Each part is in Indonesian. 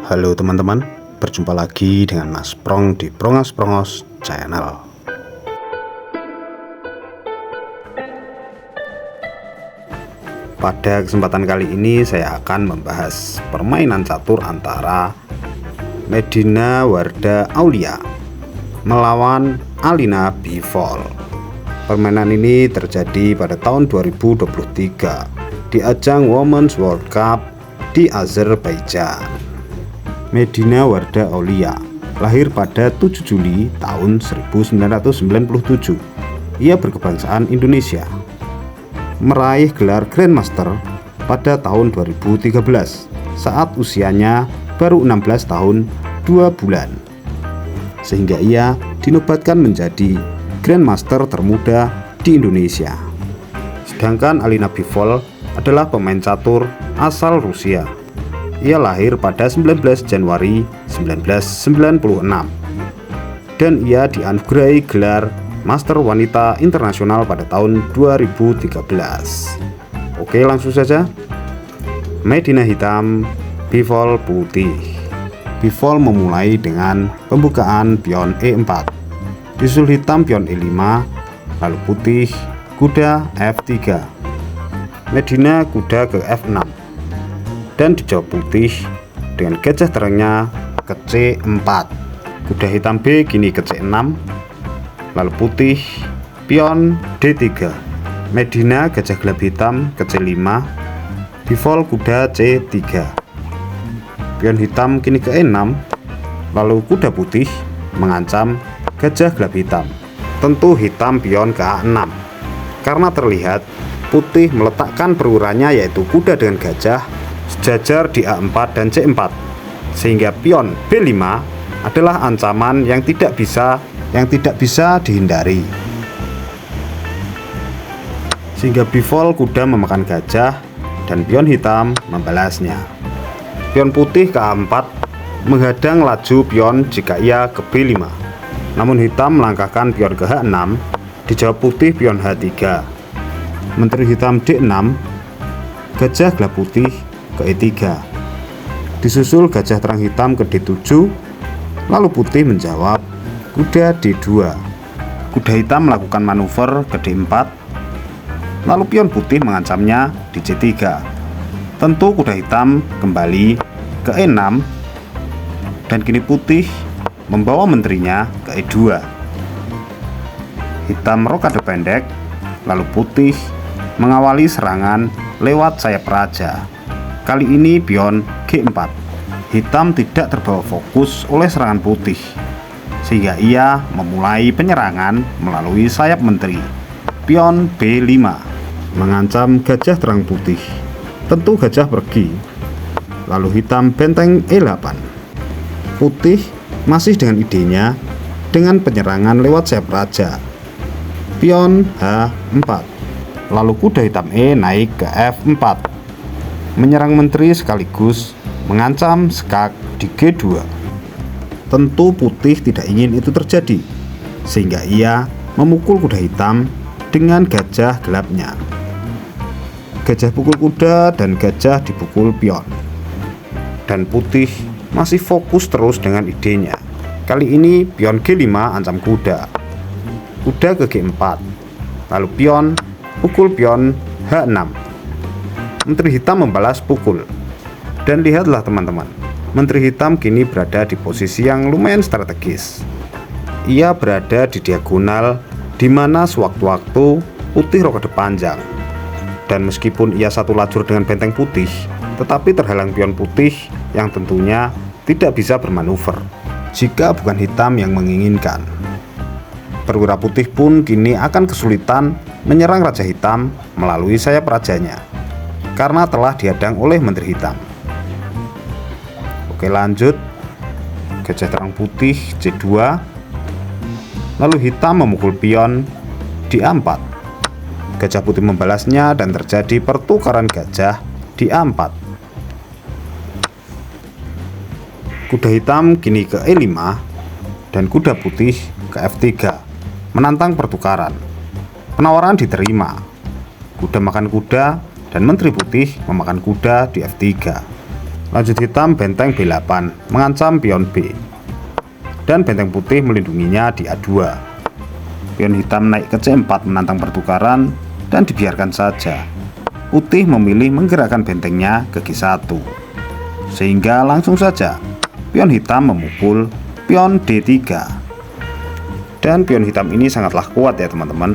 Halo teman-teman, berjumpa lagi dengan Mas Prong di Prongos Prongos Channel. Pada kesempatan kali ini saya akan membahas permainan catur antara Medina Wardah Aulia melawan Alina Bivol. Permainan ini terjadi pada tahun 2023 di ajang Women's World Cup di Azerbaijan. Medina Wardah Aulia lahir pada 7 Juli tahun 1997. Ia berkebangsaan Indonesia. Meraih gelar Grandmaster pada tahun 2013 saat usianya baru 16 tahun 2 bulan, sehingga ia dinobatkan menjadi Grandmaster termuda di Indonesia. Sedangkan Alina Bivol adalah pemain catur asal Rusia. Ia lahir pada 19 Januari 1996 dan ia dianugerahi gelar Master Wanita Internasional pada tahun 2013. Oke, langsung saja. Medina hitam, Bivol putih. Bivol memulai dengan pembukaan pion E4, disusul hitam pion E5, lalu putih kuda F3, Medina kuda ke F6, dan dijawab putih dengan gajah terangnya ke C4. Kuda hitam B kini ke C6, lalu putih pion D3, Medina gajah gelap hitam ke C5, Bivol kuda C3. Pion hitam kini ke E6, lalu kuda putih mengancam gajah gelap hitam. Tentu hitam pion ke A6 karena terlihat putih meletakkan perurannya yaitu kuda dengan gajah sejajar di A4 dan C4, sehingga pion B5 adalah ancaman yang tidak bisa dihindari, sehingga Bivol kuda memakan gajah dan pion hitam membalasnya. Pion putih ke A4 menghadang laju pion jika ia ke B5, namun hitam melangkahkan pion ke H6, dijawab putih pion H3. Menteri hitam D6, gajah gelap putih ke E3, disusul gajah terang hitam ke D7, lalu putih menjawab kuda D2. Kuda hitam melakukan manuver ke D4, lalu pion putih mengancamnya di C3. Tentu kuda hitam kembali ke E6 dan kini putih membawa menterinya ke E2. Hitam rokade pendek, lalu putih mengawali serangan lewat sayap raja. Kali ini pion G4. Hitam tidak terbawa fokus oleh serangan putih, sehingga ia memulai penyerangan melalui sayap menteri. Pion B5 mengancam gajah terang putih. Tentu gajah pergi. Lalu hitam benteng E8. Putih masih dengan idenya dengan penyerangan lewat sayap raja. Pion H4. Lalu kuda hitam E naik ke F4, menyerang menteri sekaligus mengancam skak di G2. Tentu putih tidak ingin itu terjadi, sehingga ia memukul kuda hitam dengan gajah gelapnya. Gajah pukul kuda dan gajah dipukul pion, dan putih masih fokus terus dengan idenya. Kali ini pion G5 ancam kuda ke G4, lalu pion pukul pion H6. Menteri hitam membalas pukul. Dan lihatlah teman-teman, menteri hitam kini berada di posisi yang lumayan strategis. Ia berada di diagonal di mana sewaktu-waktu putih rokade panjang. Dan meskipun ia satu lajur dengan benteng putih, tetapi terhalang pion putih yang tentunya tidak bisa bermanuver jika bukan hitam yang menginginkan. Perwira putih pun kini akan kesulitan menyerang raja hitam melalui sayap rajanya karena telah dihadang oleh menteri hitam. Oke, lanjut. Gajah terang putih C2, lalu hitam memukul pion di A4. Gajah putih membalasnya dan terjadi pertukaran gajah di A4. Kuda hitam kini ke E5 dan kuda putih ke F3, menantang pertukaran. Penawaran diterima. Kuda makan kuda dan menteri putih memakan kuda di F3. Lanjut hitam benteng B8 mengancam pion B, dan benteng putih melindunginya di A2. Pion hitam naik ke C4 menantang pertukaran dan dibiarkan saja. Putih memilih menggerakkan bentengnya ke G1, sehingga langsung saja pion hitam memukul pion D3. Dan pion hitam ini sangatlah kuat ya teman-teman,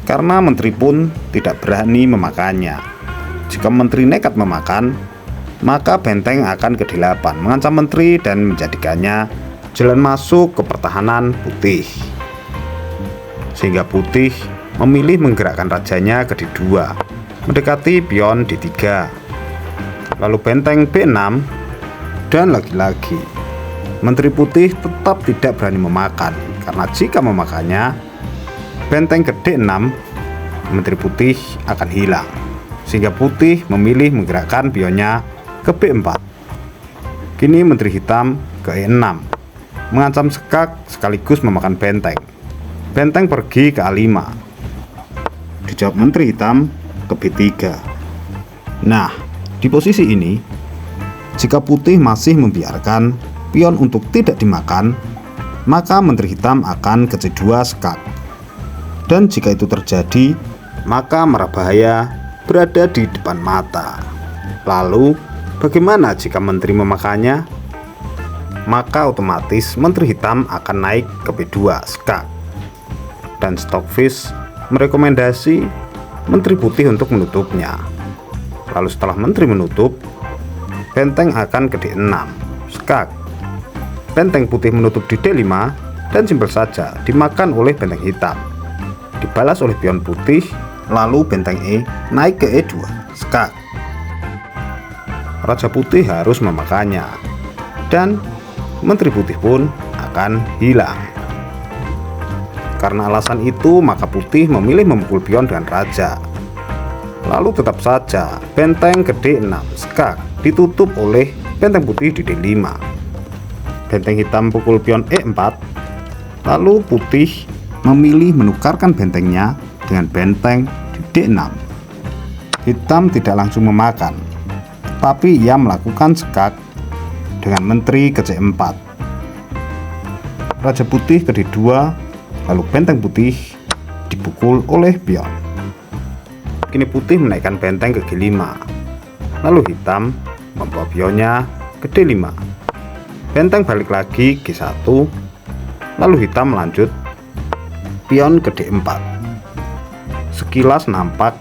karena menteri pun tidak berani memakannya. Jika menteri nekat memakan, maka benteng akan ke D8 mengancam menteri dan menjadikannya jalan masuk ke pertahanan putih, sehingga putih memilih menggerakkan rajanya ke D2 mendekati pion D3. Lalu benteng B6, dan lagi-lagi menteri putih tetap tidak berani memakan, karena jika memakannya benteng ke D6, menteri putih akan hilang, sehingga putih memilih menggerakkan pionnya ke B4. Kini menteri hitam ke E6 mengancam skak sekaligus memakan benteng. Benteng pergi ke A5. Dijawab menteri hitam ke B3. Nah, di posisi ini, jika putih masih membiarkan pion untuk tidak dimakan, maka menteri hitam akan ke C2 skak. Dan jika itu terjadi, maka merah bahaya berada di depan mata. Lalu, bagaimana jika menteri memakannya? Maka otomatis menteri hitam akan naik ke B2 skak. Dan Stockfish merekomendasi menteri putih untuk menutupnya. Lalu setelah menteri menutup, benteng akan ke D6 skak. Benteng putih menutup di D5 dan simpel saja dimakan oleh benteng hitam. Dibalas oleh pion putih, lalu benteng E naik ke E2 skak. Raja putih harus memakannya, dan menteri putih pun akan hilang. Karena alasan itu, maka putih memilih memukul pion dengan raja. Lalu tetap saja benteng ke D6 skak ditutup oleh benteng putih di D5. Benteng hitam pukul pion E4. Lalu putih memilih menukarkan bentengnya dengan benteng di D6. Hitam tidak langsung memakan, tapi ia melakukan skak dengan menteri ke C4. Raja putih ke D2, lalu benteng putih dipukul oleh pion. Kini putih menaikkan benteng ke G5, lalu hitam membawa pionnya ke D5. Benteng balik lagi G1, lalu hitam melanjut pion ke D4. Sekilas nampak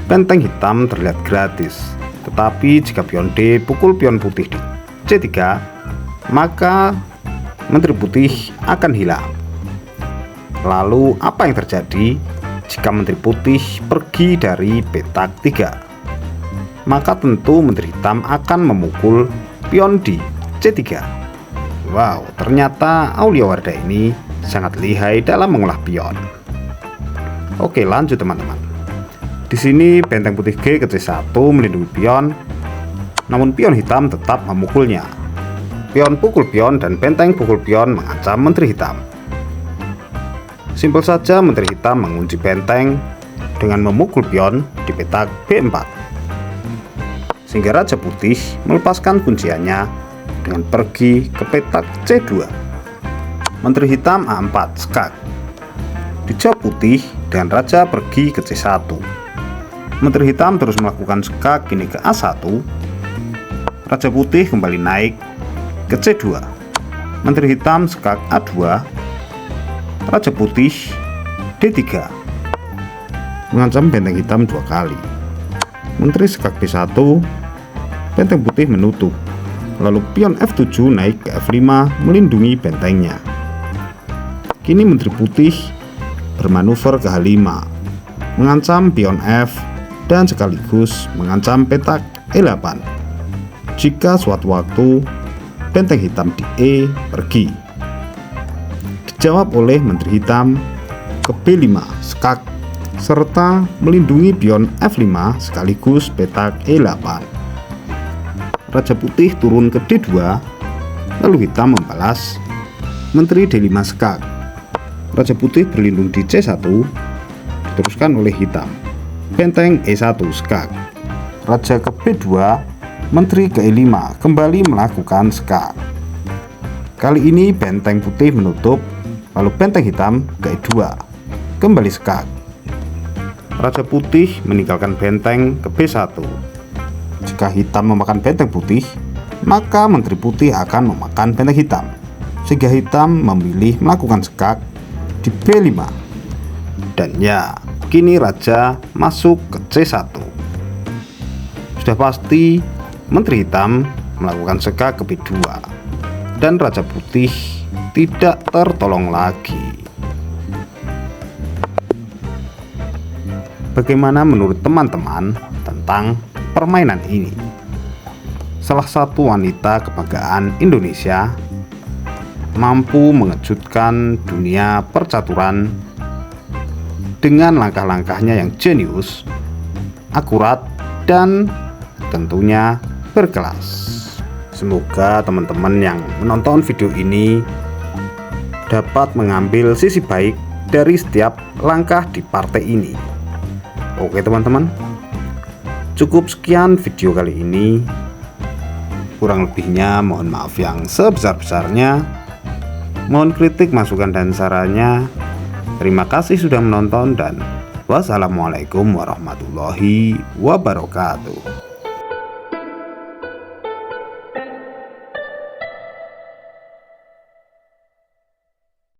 benteng hitam terlihat gratis, tetapi jika pion D pukul pion putih di C3, maka menteri putih akan hilang. Lalu apa yang terjadi jika menteri putih pergi dari petak 3? Maka tentu menteri hitam akan memukul pion di C3. Wow, ternyata Aulia Wardah ini sangat lihai dalam mengolah pion. Oke, lanjut teman-teman. Di sini benteng putih G ke C1 melindungi pion, namun pion hitam tetap memukulnya. Pion pukul pion dan benteng pukul pion mengancam menteri hitam. Simpel saja menteri hitam mengunci benteng dengan memukul pion di petak B4, sehingga raja putih melepaskan kunciannya dengan pergi ke petak C2. Menteri hitam A4 skak. Dijawab putih dengan raja pergi ke C1. Menteri hitam terus melakukan skak kini ke A1. Raja putih kembali naik ke C2. Menteri hitam skak A2. Raja putih D3 mengancam benteng hitam 2 kali. Menteri skak B1, benteng putih menutup. Lalu pion F7 naik ke F5 melindungi bentengnya. Kini menteri putih bermanuver ke H5 mengancam pion F dan sekaligus mengancam petak E8 jika suatu waktu benteng hitam di E pergi. Dijawab oleh menteri hitam ke B5 skak serta melindungi pion F5 sekaligus petak E8. Raja putih turun ke D2, lalu hitam membalas menteri D5 skak. Raja putih berlindung di C1, diteruskan oleh hitam. Benteng E1 skak. Raja ke B2, Menteri ke-5 kembali melakukan skak. Kali ini benteng putih menutup, lalu benteng hitam ke-2 kembali skak. Raja putih meninggalkan benteng ke B1. Jika hitam memakan benteng putih, maka menteri putih akan memakan benteng hitam, sehingga hitam memilih melakukan skak di B5. Dan ya, kini raja masuk ke C1. Sudah pasti menteri hitam melakukan skak ke B2 dan raja putih tidak tertolong lagi. Bagaimana menurut teman-teman tentang permainan ini? Salah satu wanita kebanggaan Indonesia mampu mengejutkan dunia percaturan dengan langkah-langkahnya yang jenius, akurat, dan tentunya berkelas. Semoga teman-teman yang menonton video ini dapat mengambil sisi baik dari setiap langkah di partai ini. Oke teman-teman, cukup sekian video kali ini. Kurang lebihnya mohon maaf yang sebesar-besarnya. Mohon kritik, masukan, dan sarannya. Terima kasih sudah menonton dan wassalamualaikum warahmatullahi wabarakatuh.